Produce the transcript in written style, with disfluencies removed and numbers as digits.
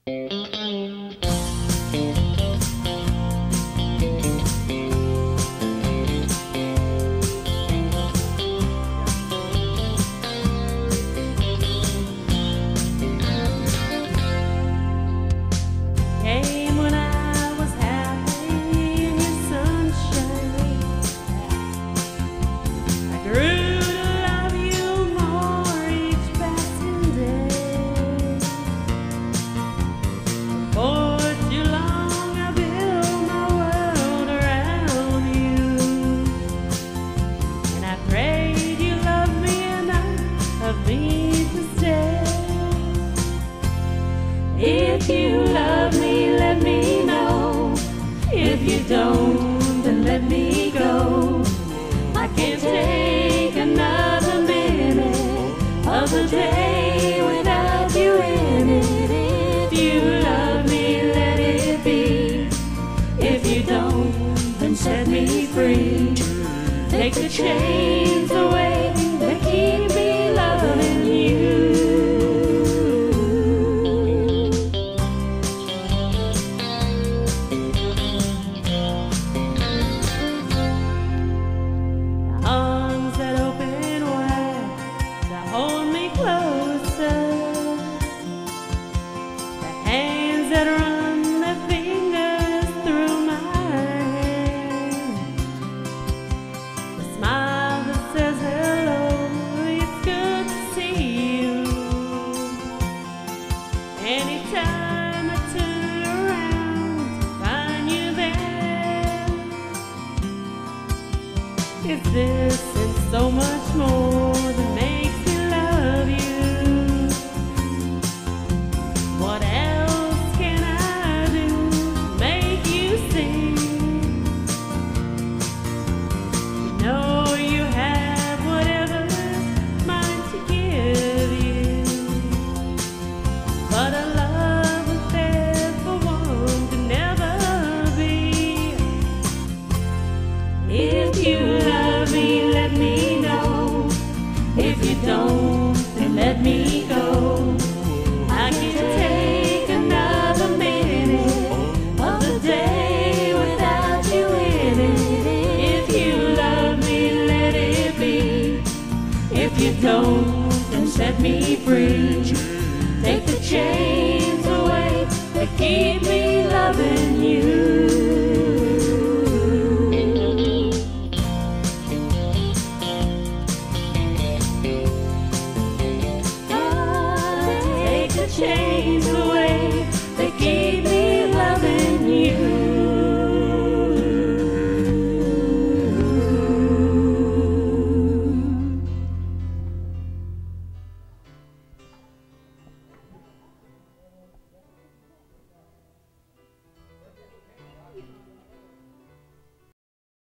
Came when I was happy in your sunshine. I grew to love you more each passing day. For too long I built my world around you, and I prayed you loved me enough of me to stay. If you love me, let me know. If you don't, then let me go. I can't take another minute of the day without you in it. If you love me, let it be. If you don't, then set me free. Take the chains away that keep me loving you. Arms that open wide to hold me closer, the hands that run their fingers through my hair, the smile that says hello, it's good to see you. Anytime I turn around to find you there, it's this and so much more that makes me love you. What else can I do to make you see? You know you have whatever's mine to give you, but a love affair for one could never be. If you love me, let me know. If you don't, then let me go. I can't take another minute of the day without you in it. If you love me, let it be. If you don't, then set me free. Take the chains away that keep me loving you. Chains